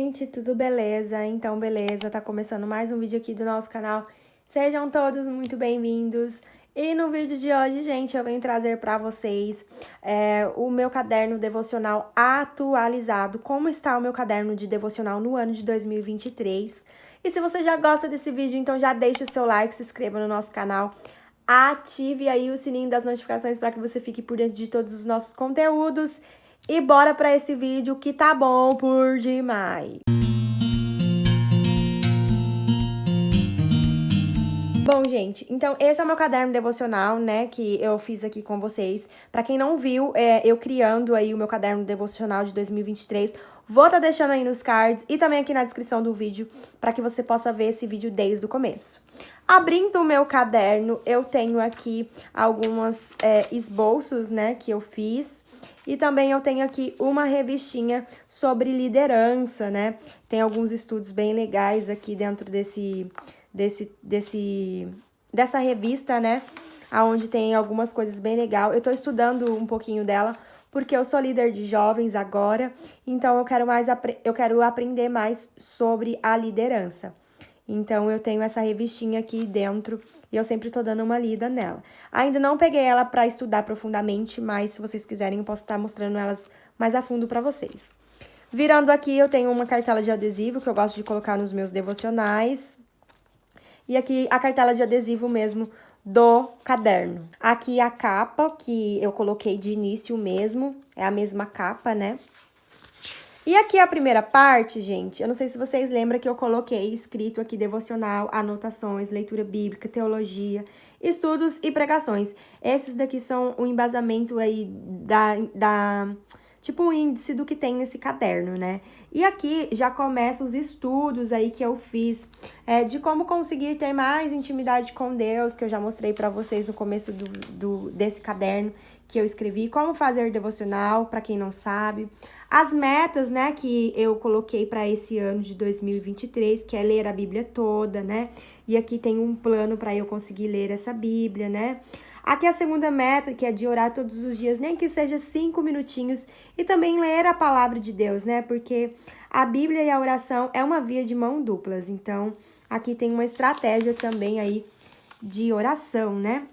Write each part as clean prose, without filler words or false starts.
gente, tudo beleza? Então, beleza, tá começando mais um vídeo aqui do nosso canal. Sejam todos muito bem-vindos. E no vídeo de hoje, gente, eu venho trazer pra vocês o meu caderno devocional atualizado. Como está o meu caderno de devocional no ano de 2023. E se você já gosta desse vídeo, então já deixa o seu like, se inscreva no nosso canal. Ative aí o sininho das notificações para que você fique por dentro de todos os nossos conteúdos. E bora para esse vídeo que tá bom por demais. Bom, gente, então esse é o meu caderno devocional, né, que eu fiz aqui com vocês. Pra quem não viu, eu criando aí o meu caderno devocional de 2023, vou tá deixando aí nos cards e também aqui na descrição do vídeo, pra que você possa ver esse vídeo desde o começo. Abrindo o meu caderno, eu tenho aqui algumas esboços, né, que eu fiz. E também eu tenho aqui uma revistinha sobre liderança, né? Tem alguns estudos bem legais aqui dentro dessa revista, né? Onde tem algumas coisas bem legais. Eu tô estudando um pouquinho dela, porque eu sou líder de jovens agora, então eu quero aprender mais sobre a liderança. Então, eu tenho essa revistinha aqui dentro e eu sempre tô dando uma lida nela. Ainda não peguei ela pra estudar profundamente, mas se vocês quiserem, eu posso estar mostrando elas mais a fundo pra vocês. Virando aqui, eu tenho uma cartela de adesivo que eu gosto de colocar nos meus devocionais. E aqui a cartela de adesivo mesmo do caderno. Aqui a capa que eu coloquei de início mesmo, é a mesma capa, né? E aqui a primeira parte, gente, eu não sei se vocês lembram que eu coloquei escrito aqui devocional, anotações, leitura bíblica, teologia, estudos e pregações. Esses daqui são o embasamento aí tipo o índice do que tem nesse caderno, né? E aqui já começam os estudos aí que eu fiz de como conseguir ter mais intimidade com Deus, que eu já mostrei pra vocês no começo desse caderno que eu escrevi, como fazer devocional, pra quem não sabe. As metas, né, que eu coloquei para esse ano de 2023, que é ler a Bíblia toda, né? E aqui tem um plano para eu conseguir ler essa Bíblia, né? Aqui a segunda meta, que é de orar todos os dias, nem que seja 5 minutinhos, e também ler a palavra de Deus, né? Porque a Bíblia e a oração é uma via de mão duplas. Então, aqui tem uma estratégia também aí de oração, né?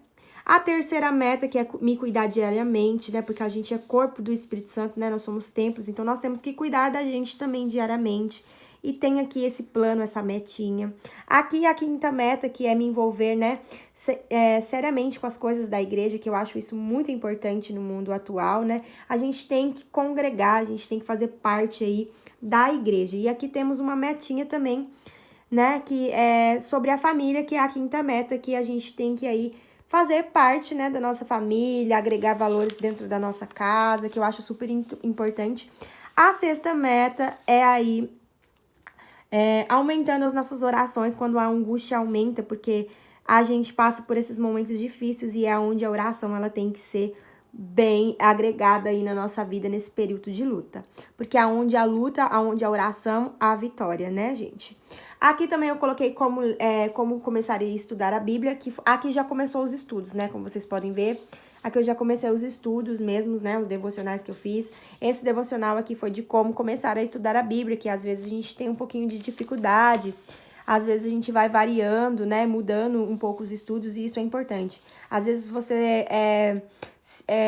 A terceira meta, que é me cuidar diariamente, né? Porque a gente é corpo do Espírito Santo, né? Nós somos templos, então nós temos que cuidar da gente também diariamente. E tem aqui esse plano, essa metinha. Aqui a quinta meta, que é me envolver, né? Seriamente com as coisas da igreja, que eu acho isso muito importante no mundo atual, né? A gente tem que congregar, a gente tem que fazer parte aí da igreja. E aqui temos uma metinha também, né? Que é sobre a família, que é a quinta meta, que a gente tem que aí fazer parte, né, da nossa família, agregar valores dentro da nossa casa, que eu acho super importante. A sexta meta é aí aumentando as nossas orações quando a angústia aumenta, porque a gente passa por esses momentos difíceis e é onde a oração ela tem que ser bem agregada aí na nossa vida nesse período de luta. Porque aonde a luta, aonde a oração, a vitória, né, gente? Aqui também eu coloquei como começar a estudar a Bíblia, que aqui já começou os estudos, né, como vocês podem ver. Aqui eu já comecei os estudos mesmo, né, os devocionais que eu fiz. Esse devocional aqui foi de como começar a estudar a Bíblia, que às vezes a gente tem um pouquinho de dificuldade. Às vezes a gente vai variando, né, mudando um pouco os estudos e isso é importante. Às vezes você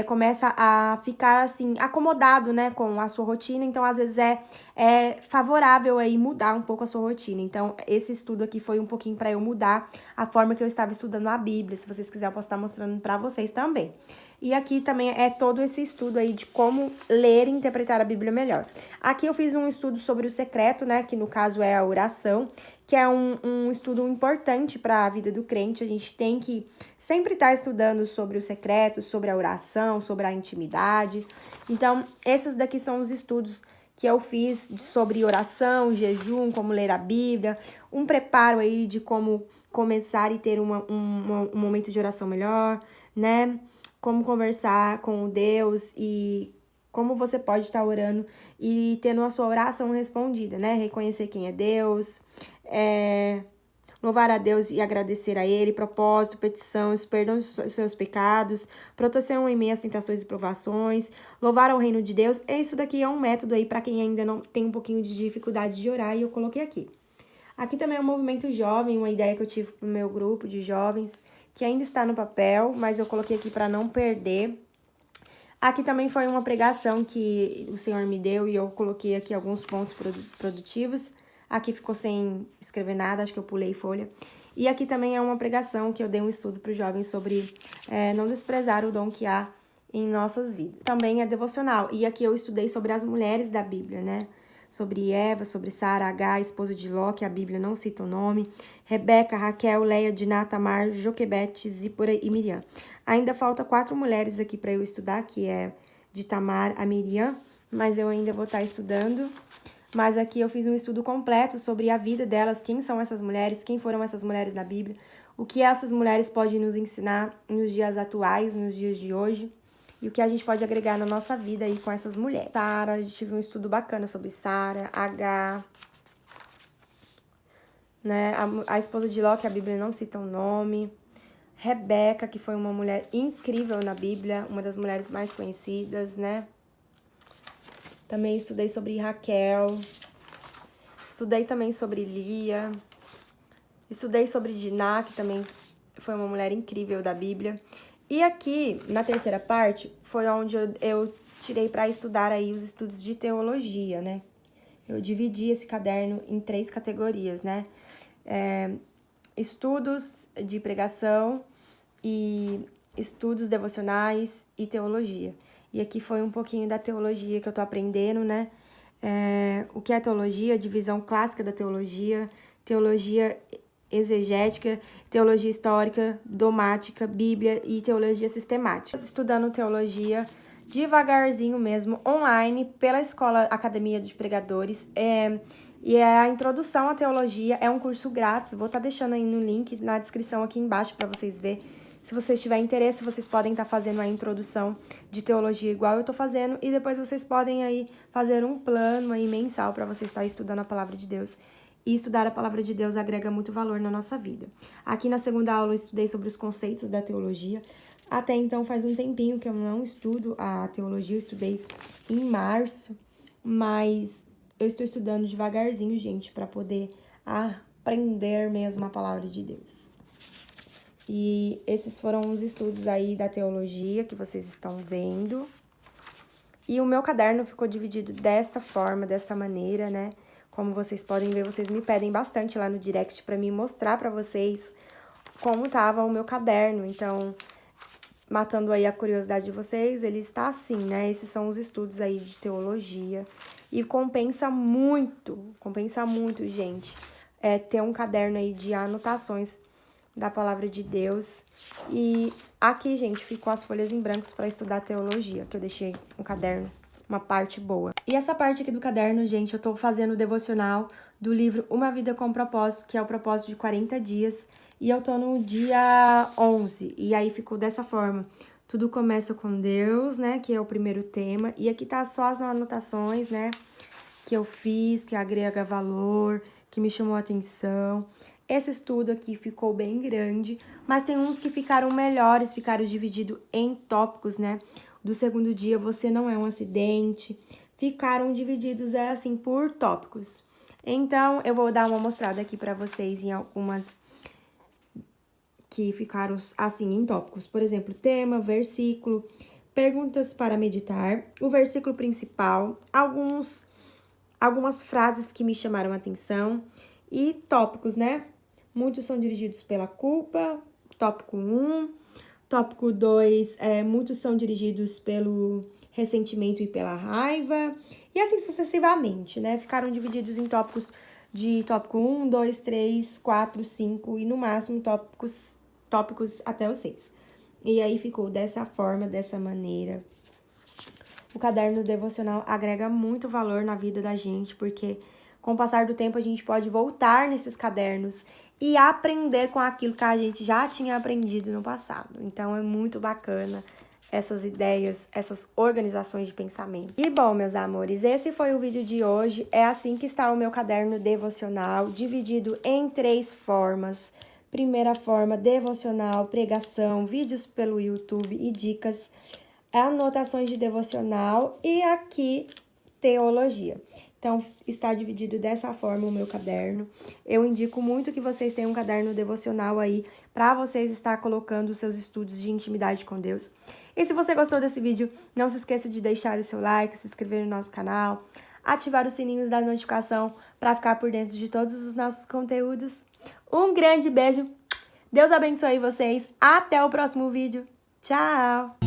começa a ficar, assim, acomodado, né, com a sua rotina, então às vezes é favorável aí mudar um pouco a sua rotina. Então esse estudo aqui foi um pouquinho para eu mudar a forma que eu estava estudando a Bíblia. Se vocês quiserem eu posso estar mostrando para vocês também. E aqui também é todo esse estudo aí de como ler e interpretar a Bíblia melhor. Aqui eu fiz um estudo sobre o secreto, né, que no caso é a oração, que é um estudo importante para a vida do crente. A gente tem que sempre estar estudando sobre o secreto, sobre a oração, sobre a intimidade. Então, esses daqui são os estudos que eu fiz sobre oração, jejum, como ler a Bíblia, um preparo aí de como começar e ter um momento de oração melhor, né? Como conversar com Deus e como você pode estar orando e tendo a sua oração respondida, né? Reconhecer quem é Deus, louvar a Deus e agradecer a Ele, propósito, petições, perdão dos seus pecados, proteção em meio às tentações e provações, louvar ao reino de Deus. Isso daqui é um método aí para quem ainda não tem um pouquinho de dificuldade de orar, e eu coloquei aqui. Aqui também é um movimento jovem, uma ideia que eu tive pro meu grupo de jovens, que ainda está no papel, mas eu coloquei aqui para não perder. Aqui também foi uma pregação que o Senhor me deu e eu coloquei aqui alguns pontos produtivos. Aqui ficou sem escrever nada, acho que eu pulei folha. E aqui também é uma pregação que eu dei um estudo para os jovens sobre não desprezar o dom que há em nossas vidas. Também é devocional. E aqui eu estudei sobre as mulheres da Bíblia, né? Sobre Eva, sobre Sara, Agar, esposa de Ló, que a Bíblia não cita o nome, Rebeca, Raquel, Leia, Diná, Tamar, Joquebede, Zípora e Miriam. Ainda falta 4 mulheres aqui para eu estudar, que é de Tamar a Miriam, mas eu ainda vou estar estudando. Mas aqui eu fiz um estudo completo sobre a vida delas, quem são essas mulheres, quem foram essas mulheres na Bíblia, o que essas mulheres podem nos ensinar nos dias atuais, nos dias de hoje, e o que a gente pode agregar na nossa vida aí com essas mulheres. Sara, a gente teve um estudo bacana sobre Sara, Agar, né? A esposa de Ló, que a Bíblia não cita o nome. Rebeca, que foi uma mulher incrível na Bíblia, uma das mulheres mais conhecidas, né? Também estudei sobre Raquel. Estudei também sobre Lia. Estudei sobre Diná, que também foi uma mulher incrível da Bíblia. E aqui, na terceira parte, foi onde eu tirei para estudar aí os estudos de teologia, né? Eu dividi esse caderno em 3 categorias, né? Estudos de pregação e estudos devocionais e teologia. E aqui foi um pouquinho da teologia que eu tô aprendendo, né? O que é teologia? Divisão clássica da teologia, teologia exegética, teologia histórica, dogmática, Bíblia e teologia sistemática. Estudando teologia devagarzinho mesmo, online, pela Escola Academia de Pregadores. E é a introdução à teologia, é um curso grátis, vou estar deixando aí no link na descrição aqui embaixo para vocês verem. Se vocês tiverem interesse, vocês podem estar fazendo a introdução de teologia igual eu tô fazendo, e depois vocês podem aí fazer um plano aí mensal para você estar estudando a palavra de Deus. E estudar a palavra de Deus agrega muito valor na nossa vida. Aqui na segunda aula eu estudei sobre os conceitos da teologia. Até então faz um tempinho que eu não estudo a teologia, eu estudei em março, mas eu estou estudando devagarzinho, gente, para poder aprender mesmo a palavra de Deus. E esses foram os estudos aí da teologia que vocês estão vendo. E o meu caderno ficou dividido desta forma, dessa maneira, né? Como vocês podem ver, vocês me pedem bastante lá no direct para mim mostrar para vocês como tava o meu caderno. Então, matando aí a curiosidade de vocês, ele está assim, né? Esses são os estudos aí de teologia. E compensa muito, gente, ter um caderno aí de anotações da palavra de Deus. E aqui, gente, ficou as folhas em brancos para estudar teologia, que eu deixei um caderno, uma parte boa. E essa parte aqui do caderno, gente, eu tô fazendo o devocional do livro Uma Vida com Propósito, que é o propósito de 40 dias. E eu tô no dia 11, e aí ficou dessa forma. Tudo começa com Deus, né, que é o primeiro tema. E aqui tá só as anotações, né, que eu fiz, que agrega valor, que me chamou a atenção. Esse estudo aqui ficou bem grande, mas tem uns que ficaram melhores, ficaram divididos em tópicos, né? Do segundo dia, você não é um acidente. Ficaram divididos, assim, por tópicos. Então, eu vou dar uma mostrada aqui pra vocês em algumas que ficaram, assim, em tópicos. Por exemplo, tema, versículo, perguntas para meditar, o versículo principal, algumas frases que me chamaram a atenção e tópicos, né? Muitos são dirigidos pela culpa, tópico 1. Tópico 2, muitos são dirigidos pelo ressentimento e pela raiva. E assim sucessivamente, né? Ficaram divididos em tópicos de tópico 1, 2, 3, 4, 5 e no máximo tópicos até o 6. E aí ficou dessa forma, dessa maneira. O caderno devocional agrega muito valor na vida da gente, porque com o passar do tempo a gente pode voltar nesses cadernos e aprender com aquilo que a gente já tinha aprendido no passado. Então, é muito bacana essas ideias, essas organizações de pensamento. E bom, meus amores, esse foi o vídeo de hoje. É assim que está o meu caderno devocional, dividido em 3 formas. Primeira forma, devocional, pregação, vídeos pelo YouTube e dicas, anotações de devocional e aqui teologia. Então, está dividido dessa forma o meu caderno. Eu indico muito que vocês tenham um caderno devocional aí para vocês estar colocando os seus estudos de intimidade com Deus. E se você gostou desse vídeo, não se esqueça de deixar o seu like, se inscrever no nosso canal, ativar os sininhos da notificação para ficar por dentro de todos os nossos conteúdos. Um grande beijo. Deus abençoe vocês. Até o próximo vídeo. Tchau!